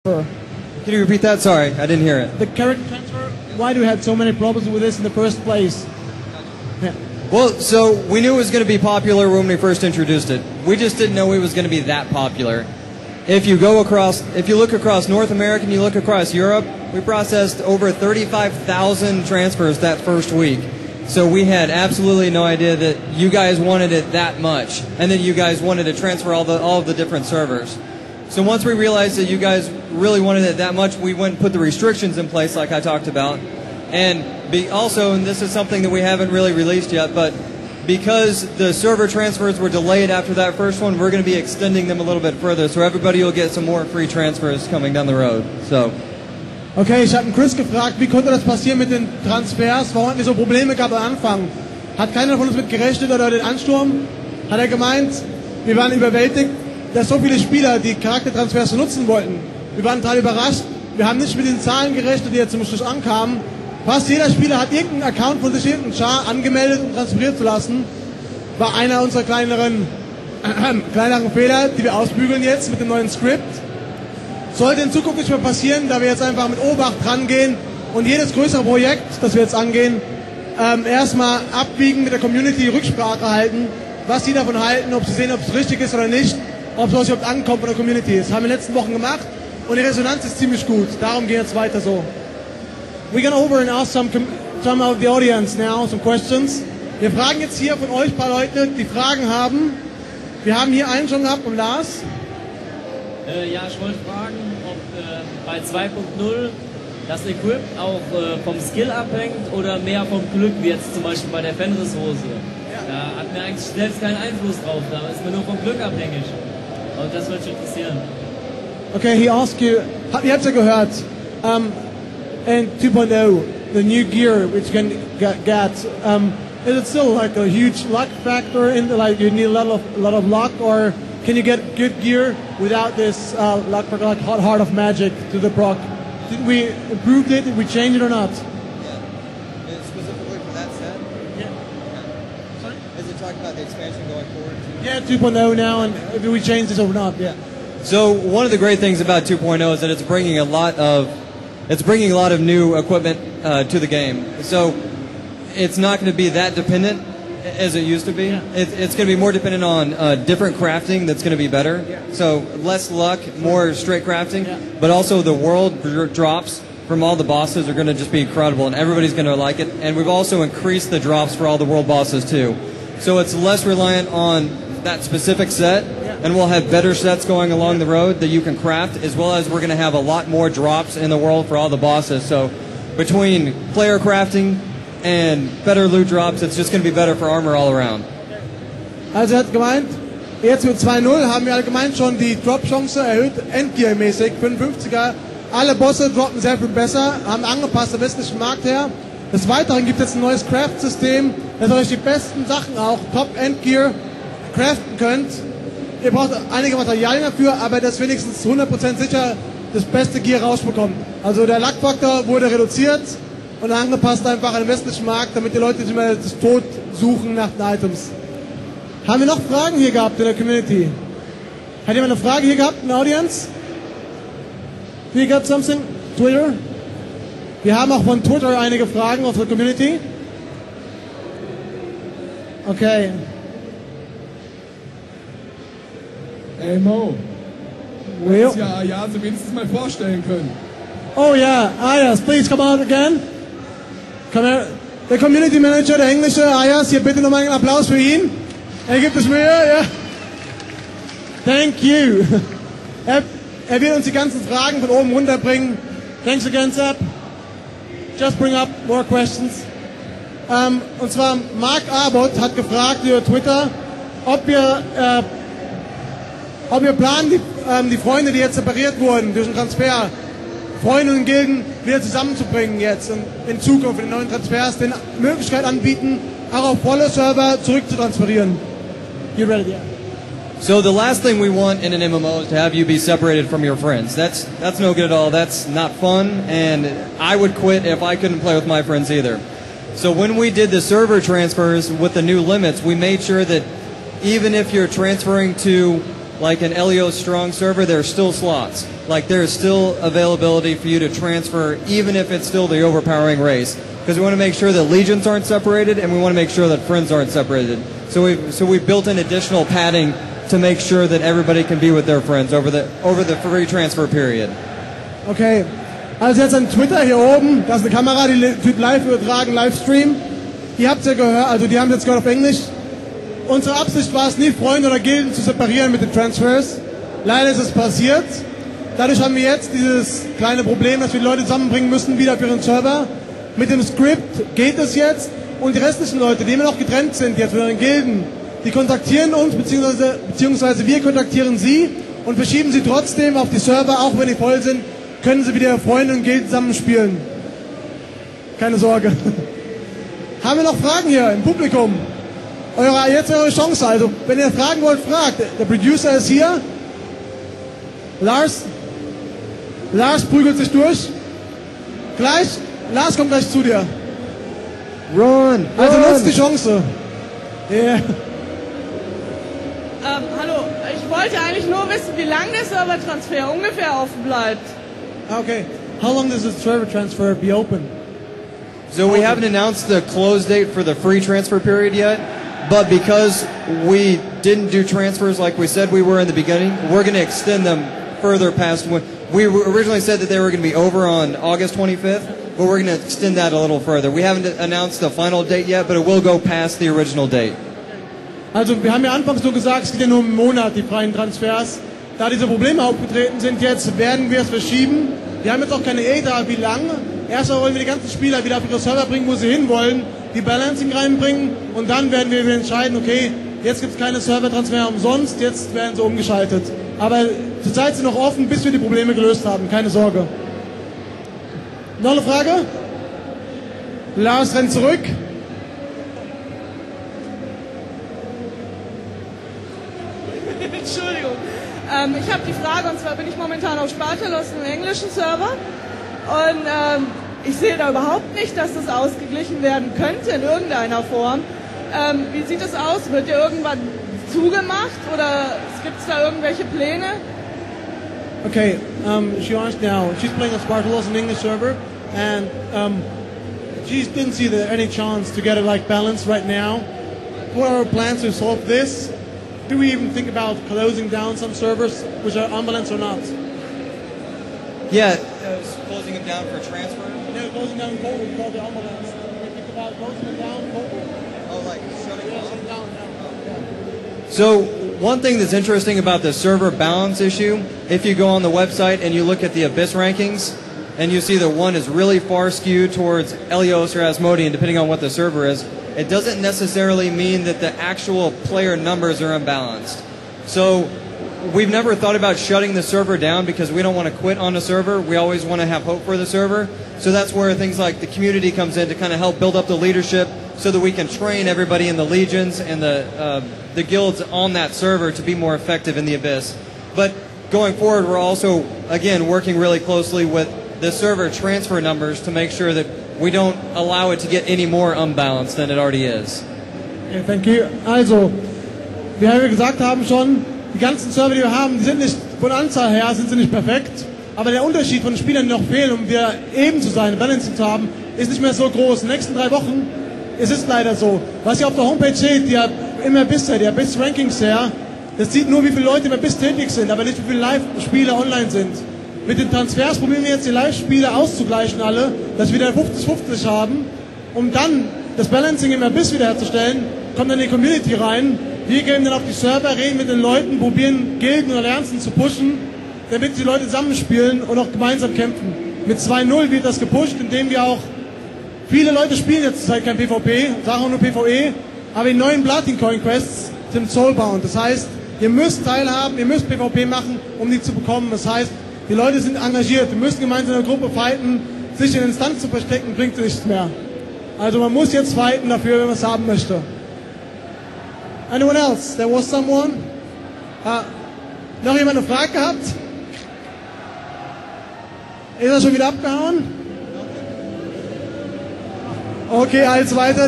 Can you repeat that? Sorry, I didn't hear it. The character transfer, why do we have so many problems with this in the first place? Yeah. Well, so we knew it was going to be popular when we first introduced it. We just didn't know it was going to be that popular. If you look across North America and you look across Europe, we processed over 35,000 transfers that first week. So we had absolutely no idea that you guys wanted it that much, and that you guys wanted to transfer all of the different servers. So once we realized that you guys really wanted it that much, we went and put the restrictions in place like I talked about. And also, and this is something that we haven't really released yet, but because the server transfers were delayed after that first one, we're going to be extending them a little bit further. So everybody will get some more free transfers coming down the road. So. Okay, ich habe Chris gefragt, wie konnte das passieren mit den Transfers? Warum hatten wir so Probleme gehabt am Anfang? Hat keiner von uns mit gerechnet oder den Ansturm? Hat er gemeint, wir waren überwältigt, dass so viele Spieler die Charaktertransfers nutzen wollten. Wir waren total überrascht. Wir haben nicht mit den Zahlen gerechnet, die jetzt zum Schluss ankamen. Fast jeder Spieler hat irgendeinen Account von sich, irgendeinen Char angemeldet, um transferiert zu lassen. War einer unserer kleineren Fehler, die wir ausbügeln jetzt mit dem neuen Skript. Sollte in Zukunft nicht mehr passieren, da wir jetzt einfach mit Obacht rangehen und jedes größere Projekt, das wir jetzt angehen, erstmal abwiegen mit der Community, Rücksprache halten, was sie davon halten, ob sie sehen, ob es richtig ist oder nicht, ob es überhaupt ankommt von der Community. Das haben wir in den letzten Wochen gemacht und die Resonanz ist ziemlich gut. Darum geht es weiter so. We're gonna over and ask some of the audience now, some questions. Wir fragen jetzt hier von euch ein paar Leute, die Fragen haben. Wir haben hier einen schon gehabt von Lars. Ja, ich wollte fragen, ob bei 2.0 das Equip auch vom Skill abhängt oder mehr vom Glück, wie jetzt zum Beispiel bei der Fenris-Hose. Ja. Da hat mir eigentlich selbst keinen Einfluss drauf, da ist mir nur vom Glück abhängig. Und das würde mich interessieren. Okay, he asked you, ihr habt ja gehört, in 2.0, the new gear which you can get, is it still like a huge luck factor in the, like you need a lot of luck, or can you get good gear without this luck factor, like Heart of Magic to the proc? Did we improve it? Did we change it or not? Yeah. Specifically for that set? Yeah. Sorry? Is it talking about the expansion going forward? Yeah, 2.0 now, and do we change this or not? Yeah. So one of the great things about 2.0 is that it's bringing a lot of new equipment to the game. So it's not going to be that dependent as it used to be. Yeah. It's going to be more dependent on different crafting that's going to be better. Yeah. So less luck, more straight crafting, yeah. But also the world drops from all the bosses are going to just be incredible, and everybody's going to like it. And we've also increased the drops for all the world bosses too. So it's less reliant on that specific set, yeah. And we'll have better sets going along the road that you can craft, as well as we're going to have a lot more drops in the world for all the bosses. So between player crafting and better loot drops, it's just going to be better for armor all around. Also er hat gemeint, jetzt mit 2.0 haben wir allgemein schon die Drop-Chance erhöht, Endgear-mäßig, 55er. Alle Bosse droppen sehr viel besser, haben angepasst der westlichen Markt her. Des Weiteren gibt es jetzt ein neues Craft-System, das euch die besten Sachen auch, Top-Endgear, craften könnt. Ihr braucht einige Materialien dafür, aber das wenigstens 100% sicher das beste Gear rausbekommt. Also der Luck-Faktor wurde reduziert und angepasst einfach an den westlichen Markt, damit die Leute nicht mehr das Tod suchen nach den Items. Haben wir noch Fragen hier gehabt in der Community? Hat jemand eine Frage hier gehabt in der Audience? You got something? Twitter? Wir haben auch von Twitter einige Fragen aus der Community. Okay. Hey Mo, du hättest ja zumindest mal vorstellen können. Oh yeah, Ayas, please come out again. Come here. Der Community Manager, der englische Ayas, hier bitte nochmal einen Applaus für ihn. Er gibt es Mühe, ja. Thank you. Er wird uns die ganzen Fragen von oben runterbringen. Thanks again, Sepp. Just bring up more questions. Und zwar Mark Arbot hat gefragt über Twitter, ob wir planen, die Freunde, die jetzt separiert wurden durch den Transfer, Freunde und Gilden wieder zusammenzubringen jetzt und in Zukunft in den neuen Transfers den Möglichkeit anbieten, auch auf volle Server zurückzutransferieren. You ready? Yeah. So the last thing we want in an MMO is to have you be separated from your friends. That's no good at all. That's not fun, and I would quit if I couldn't play with my friends either. So when we did the server transfers with the new limits, we made sure that even if you're transferring to like an Elios strong server, there are still slots. like there's still availability for you to transfer, even if it's still the overpowering race. Because we want to make sure that legions aren't separated, and we want to make sure that friends aren't separated. So we've built in additional padding to make sure that everybody can be with their friends over the free transfer period. Okay, also jetzt an Twitter hier oben, da ist eine Kamera, die tut live übertragen, Livestream. Ihr habt ja gehört, also die haben jetzt gehört auf Englisch. Unsere Absicht war es nie, Freunde oder Gilden zu separieren mit den Transfers. Leider ist es passiert. Dadurch haben wir jetzt dieses kleine Problem, dass wir die Leute zusammenbringen müssen, wieder für ihren Server. Mit dem Skript geht es jetzt. Und die restlichen Leute, die immer noch getrennt sind jetzt mit ihren Gilden, die kontaktieren uns, beziehungsweise wir kontaktieren sie und verschieben sie trotzdem auf die Server, auch wenn die voll sind, können sie wieder Freunde und Gilden zusammenspielen. Keine Sorge. Haben wir noch Fragen hier im Publikum? Jetzt eure Chance, also wenn ihr fragen wollt, fragt. Der Producer ist hier. Lars prügelt sich durch. Lars kommt gleich zu dir. Run! Also nutzt die Chance. Yeah. Hallo, ich wollte eigentlich nur wissen, wie lange der Servertransfer ungefähr offen bleibt. Okay. How long does the server transfer be open? So we haven't announced the close date for the free transfer period yet, but because we didn't do transfers like we said we were in the beginning, we're going to extend them further past when we originally said that they were going to be over on August 25th, but we're going to extend that a little further. We haven't announced the final date yet, but it will go past the original date. Also wir haben ja anfangs nur gesagt, es geht ja nur einen Monat, die freien Transfers. Da diese Probleme aufgetreten sind jetzt, werden wir es verschieben. Wir haben jetzt auch keine da, wie lange. Erstmal wollen wir die ganzen Spieler wieder auf ihre Server bringen, wo sie hinwollen, die Balancing reinbringen und dann werden wir entscheiden, okay, jetzt gibt es keine Servertransfer umsonst, jetzt werden sie umgeschaltet. Aber zurzeit sind noch offen, bis wir die Probleme gelöst haben, keine Sorge. Noch eine Frage? Lars rennt zurück. Entschuldigung. Ich habe die Frage, und zwar bin ich momentan auf Spartalos, einem englischen Server. Und ich sehe da überhaupt nicht, dass das ausgeglichen werden könnte in irgendeiner Form. Wie sieht es aus? Wird der irgendwann zugemacht oder gibt es da irgendwelche Pläne? Okay, she asked now, she's playing on Spartalos, an English server, and she didn't see any chance to get it like balanced right now. What are our plans to solve this? Do we even think about closing down some servers which are unbalanced or not? Yeah, closing them down for transfer? No, closing down total because they're unbalanced. We think about closing them down total. Oh, like shutting them down. Yeah. So one thing that's interesting about the server balance issue, if you go on the website and you look at the Abyss rankings, and you see that one is really far skewed towards Elios or Asmodean, depending on what the server is, it doesn't necessarily mean that the actual player numbers are unbalanced. So we've never thought about shutting the server down because we don't want to quit on a server. We always want to have hope for the server. So that's where things like the community comes in to kind of help build up the leadership so that we can train everybody in the legions and the guilds on that server to be more effective in the Abyss. But going forward, we're also, again, working really closely with the server transfer numbers to make sure that we don't allow it to get any more unbalanced than it already is. Okay, thank you. Also, wie wir gesagt haben schon, die ganzen Server, die wir haben, die sind nicht, von Anzahl her sind sie nicht perfekt, aber der Unterschied von den Spielern, die noch fehlen, um wieder eben zu sein, Balancing zu haben, ist nicht mehr so groß. In den nächsten 3 Wochen, es ist leider so. Was hier auf der Homepage steht, die Abyss-Rankings her, das sieht nur, wie viele Leute im Abyss tätig sind, aber nicht, wie viele Live-Spieler online sind. Mit den Transfers probieren wir jetzt die Live-Spiele auszugleichen alle, dass wir wieder 50-50 haben, um dann das Balancing im Abyss wiederherzustellen, kommt dann die Community rein, wir gehen dann auf die Server, reden mit den Leuten, probieren Gilden und Allianzen zu pushen, damit die Leute zusammenspielen und auch gemeinsam kämpfen. Mit 2.0 wird das gepusht, indem wir auch, viele Leute spielen jetzt zurzeit kein PvP, sagen auch nur PvE, aber die neuen Platin-Coin-Quests sind soulbound. Das heißt, ihr müsst teilhaben, ihr müsst PvP machen, um die zu bekommen. Das heißt, die Leute sind engagiert, wir müssen gemeinsam in der Gruppe fighten, sich in Instanz zu verstecken, bringt nichts mehr. Also man muss jetzt fighten dafür, wenn man es haben möchte. Anyone else? There was someone? Noch jemand eine Frage gehabt? Ist er schon wieder abgehauen? Okay, als weiter.